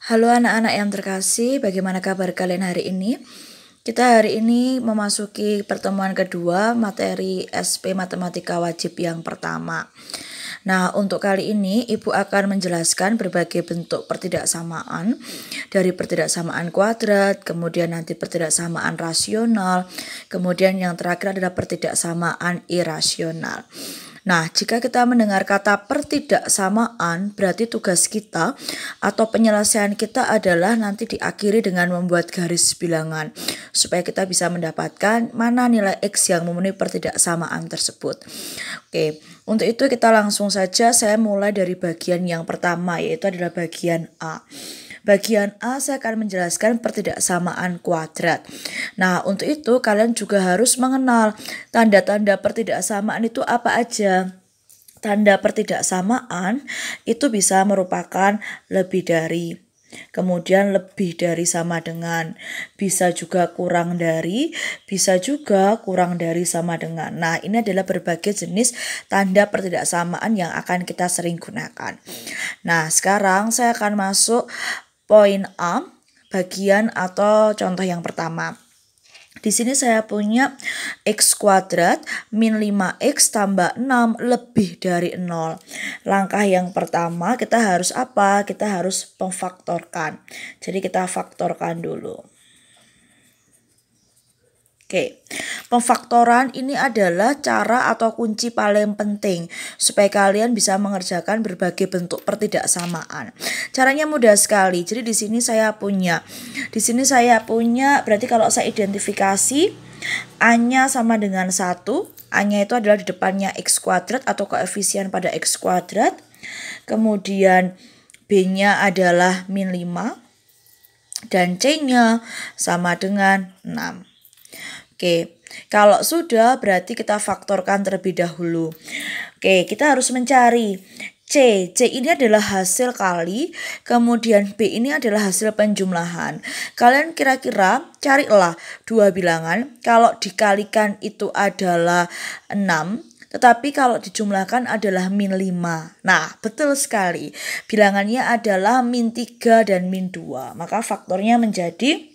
Halo anak-anak yang terkasih, bagaimana kabar kalian hari ini? Kita hari ini memasuki pertemuan kedua materi SP Matematika Wajib yang pertama. Nah, untuk kali ini Ibu akan menjelaskan berbagai bentuk pertidaksamaan, dari pertidaksamaan kuadrat, kemudian nanti pertidaksamaan rasional, kemudian yang terakhir adalah pertidaksamaan irasional. Nah, jika kita mendengar kata pertidaksamaan, berarti tugas kita atau penyelesaian kita adalah nanti diakhiri dengan membuat garis bilangan supaya kita bisa mendapatkan mana nilai X yang memenuhi pertidaksamaan tersebut. Oke, untuk itu kita langsung saja, saya mulai dari bagian yang pertama, yaitu adalah bagian A. Bagian A saya akan menjelaskan pertidaksamaan kuadrat. Nah, untuk itu kalian juga harus mengenal tanda-tanda pertidaksamaan itu apa aja. Tanda pertidaksamaan itu bisa merupakan lebih dari, kemudian lebih dari sama dengan, bisa juga kurang dari, bisa juga kurang dari sama dengan. Nah, ini adalah berbagai jenis tanda pertidaksamaan yang akan kita sering gunakan. Nah, sekarang saya akan masuk poin A, bagian atau contoh yang pertama. Di sini saya punya X kuadrat min 5X tambah 6 lebih dari 0. Langkah yang pertama kita harus apa? Kita harus memfaktorkan. Jadi kita faktorkan dulu. Oke, pemfaktoran ini adalah cara atau kunci paling penting supaya kalian bisa mengerjakan berbagai bentuk pertidaksamaan. Caranya mudah sekali. Jadi di sini saya punya berarti kalau saya identifikasi A-nya sama dengan 1, A-nya itu adalah di depannya X kuadrat atau koefisien pada X kuadrat. Kemudian B-nya adalah min 5 dan C-nya sama dengan 6. Oke, kalau sudah berarti kita faktorkan terlebih dahulu. Oke, kita harus mencari C. C ini adalah hasil kali, kemudian B ini adalah hasil penjumlahan. Kalian kira-kira carilah dua bilangan, kalau dikalikan itu adalah 6, tetapi kalau dijumlahkan adalah min 5. Nah, betul sekali. Bilangannya adalah min 3 dan min 2. Maka faktornya menjadi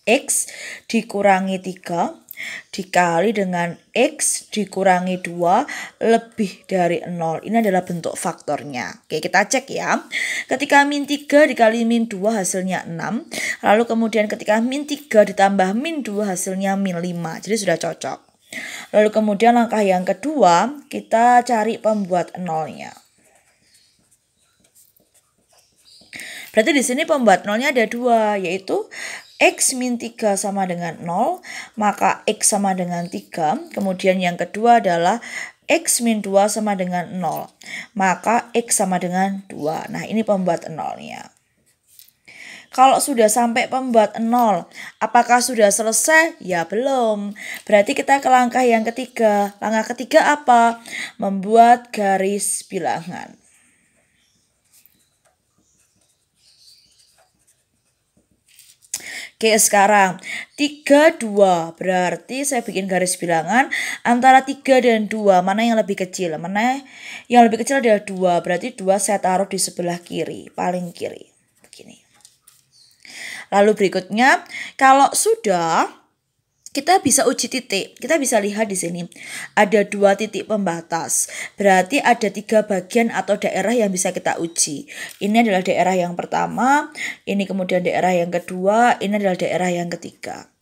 X dikurangi 3 dikali dengan X dikurangi 2 lebih dari 0. Ini adalah bentuk faktornya. Oke, kita cek ya. Ketika min 3 dikali min 2 hasilnya 6. Lalu kemudian ketika min 3 ditambah min 2 hasilnya min 5. Jadi sudah cocok. Lalu kemudian langkah yang kedua, kita cari pembuat nolnya. Berarti di sini pembuat nolnya ada dua, yaitu X min 3 sama dengan 0, maka X sama dengan 3. Kemudian yang kedua adalah X min 2 sama dengan 0, maka X sama dengan 2. Nah, ini pembuat nolnya. Kalau sudah sampai pembuat 0, apakah sudah selesai? Ya belum. Berarti kita ke langkah yang ketiga. Langkah ketiga apa? Membuat garis bilangan. Oke, sekarang 3, 2. Berarti saya bikin garis bilangan antara 3 dan 2. Mana yang lebih kecil? Mana yang lebih kecil adalah 2. Berarti 2 saya taruh di sebelah kiri, paling kiri. Begini. Lalu berikutnya, kalau sudah, kita bisa uji titik. Kita bisa lihat di sini ada 2 titik pembatas. Berarti ada 3 bagian atau daerah yang bisa kita uji. Ini adalah daerah yang pertama, ini kemudian daerah yang kedua, ini adalah daerah yang ketiga.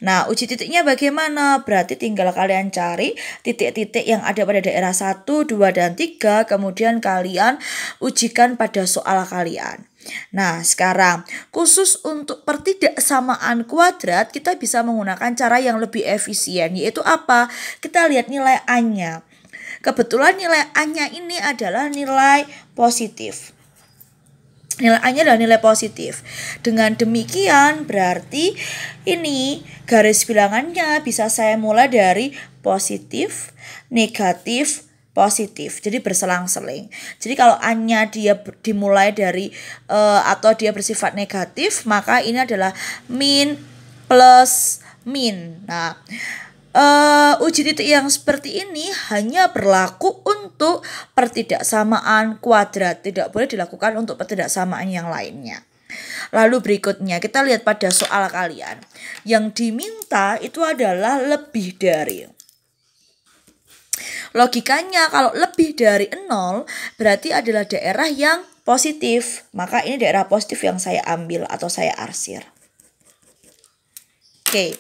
Nah, uji titiknya bagaimana? Berarti tinggal kalian cari titik-titik yang ada pada daerah 1, 2, dan 3. Kemudian kalian ujikan pada soal kalian. Nah, sekarang khusus untuk pertidaksamaan kuadrat kita bisa menggunakan cara yang lebih efisien, yaitu apa? Kita lihat nilai A-nya. Kebetulan nilai A-nya ini adalah nilai positif. Nilai A-nya adalah nilai positif. Dengan demikian berarti ini garis bilangannya bisa saya mulai dari positif, negatif, positif. Jadi berselang-seling. Jadi kalau A-nya dia dimulai dari atau dia bersifat negatif, maka ini adalah min plus min. Nah, Uji titik yang seperti ini hanya berlaku untuk pertidaksamaan kuadrat, tidak boleh dilakukan untuk pertidaksamaan yang lainnya. Lalu berikutnya kita lihat pada soal kalian. Yang diminta itu adalah lebih dari. Logikanya kalau lebih dari 0 berarti adalah daerah yang positif. Maka ini daerah positif yang saya ambil atau saya arsir. Oke.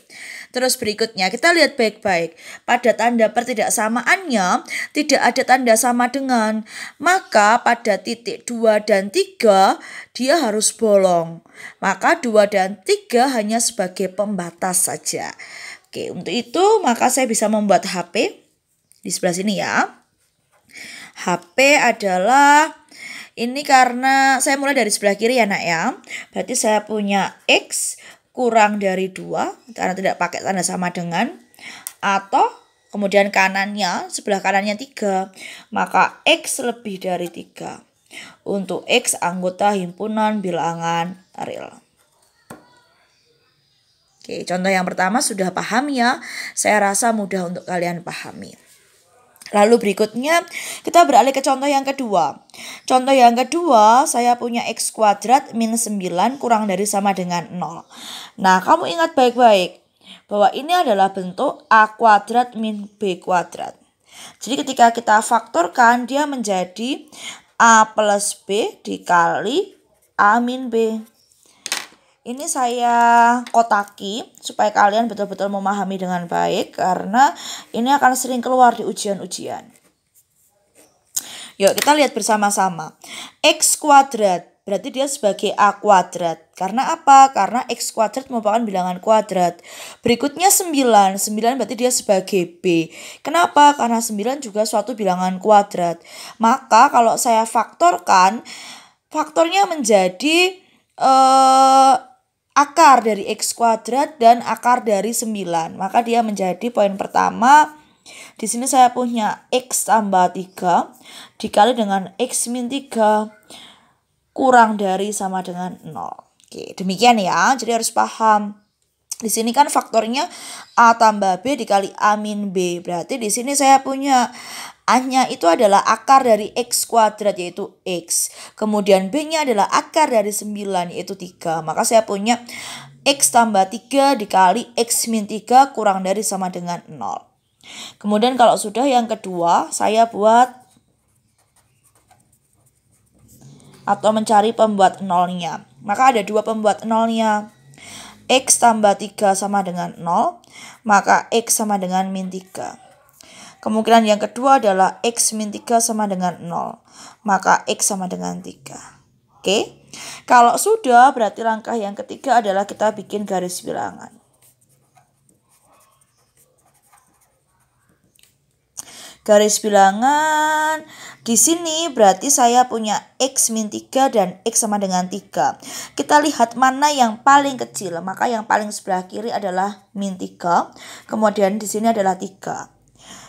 Terus berikutnya kita lihat baik-baik. Pada tanda pertidaksamaannya tidak ada tanda sama dengan. Maka pada titik 2 dan 3 dia harus bolong. Maka 2 dan 3 hanya sebagai pembatas saja. Oke, untuk itu maka saya bisa membuat HP di sebelah sini ya. HP adalah ini karena saya mulai dari sebelah kiri ya nak ya. Berarti saya punya X kurang dari 2 karena tidak pakai tanda sama dengan, atau kemudian kanannya sebelah kanannya 3 maka X lebih dari 3 untuk X anggota himpunan bilangan real. Oke, contoh yang pertama sudah paham ya, saya rasa mudah untuk kalian pahami. Lalu berikutnya kita beralih ke contoh yang kedua. Contoh yang kedua saya punya X kuadrat min 9 kurang dari sama dengan 0. Nah kamu ingat baik-baik bahwa ini adalah bentuk A kuadrat min B kuadrat. Jadi ketika kita faktorkan dia menjadi A plus B dikali A min B. Ini saya kotaki supaya kalian betul-betul memahami dengan baik karena ini akan sering keluar di ujian-ujian. Yuk kita lihat bersama-sama. X kuadrat berarti dia sebagai A kuadrat. Karena apa? Karena X kuadrat merupakan bilangan kuadrat. Berikutnya 9. 9 berarti dia sebagai B. Kenapa? Karena 9 juga suatu bilangan kuadrat. Maka kalau saya faktorkan, faktornya menjadi akar dari X kuadrat dan akar dari 9. Maka dia menjadi poin pertama. Di sini saya punya X tambah 3 dikali dengan X min 3 kurang dari sama dengan 0. Oke, demikian ya. Jadi harus paham. Di sini kan faktornya A tambah B dikali A min B. Berarti di sini saya punya A-nya itu adalah akar dari X kuadrat yaitu X. Kemudian B-nya adalah akar dari 9 yaitu 3. Maka saya punya X tambah 3 dikali X min 3 kurang dari sama dengan 0. Kemudian kalau sudah yang kedua saya buat atau mencari pembuat nolnya. Maka ada dua pembuat nolnya. X tambah 3 sama dengan 0. Maka X sama dengan min 3. Kemungkinan yang kedua adalah X min 3 sama dengan 0. Maka X sama dengan 3. Oke. Kalau sudah berarti langkah yang ketiga adalah kita bikin garis bilangan. Garis bilangan di sini berarti saya punya X min 3 dan X sama dengan 3. Kita lihat mana yang paling kecil. Maka yang paling sebelah kiri adalah min 3. Kemudian di sini adalah 3.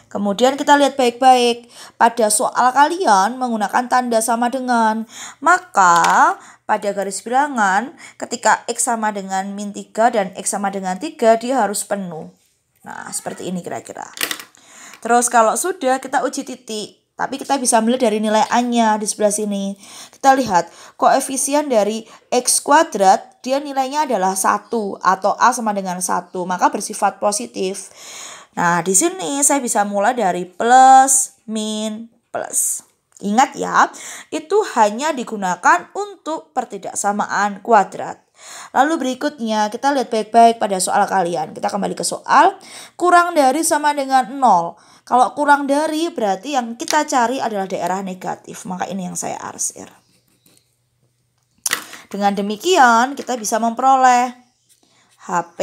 Kemudian kita lihat baik-baik. Pada soal kalian menggunakan tanda sama dengan. Maka pada garis bilangan ketika X sama dengan min 3 dan X sama dengan 3 dia harus penuh. Nah seperti ini kira-kira. Terus kalau sudah kita uji titik. Tapi kita bisa melihat dari nilai A-nya di sebelah sini. Kita lihat koefisien dari X kuadrat dia nilainya adalah 1 atau A sama dengan 1. Maka bersifat positif. Nah, di sini saya bisa mulai dari plus, min, plus. Ingat ya, itu hanya digunakan untuk pertidaksamaan kuadrat. Lalu berikutnya kita lihat baik-baik pada soal kalian. Kita kembali ke soal. Kurang dari sama dengan 0. Kalau kurang dari berarti yang kita cari adalah daerah negatif. Maka ini yang saya arsir. Dengan demikian kita bisa memperoleh HP.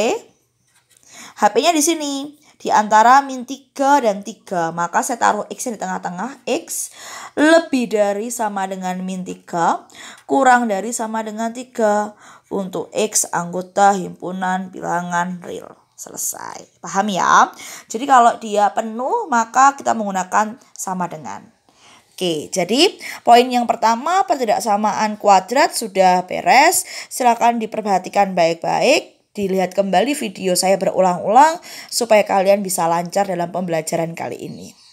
HP-nya di sini. Di antara min 3 dan 3. Maka saya taruh X di tengah-tengah. X lebih dari sama dengan min 3. Kurang dari sama dengan 3. Untuk X anggota himpunan bilangan real. Selesai. Paham ya? Jadi kalau dia penuh maka kita menggunakan sama dengan. Oke, jadi poin yang pertama pertidaksamaan kuadrat sudah beres. Silakan diperhatikan baik-baik. dilihat kembali video saya berulang-ulang supaya kalian bisa lancar dalam pembelajaran kali ini.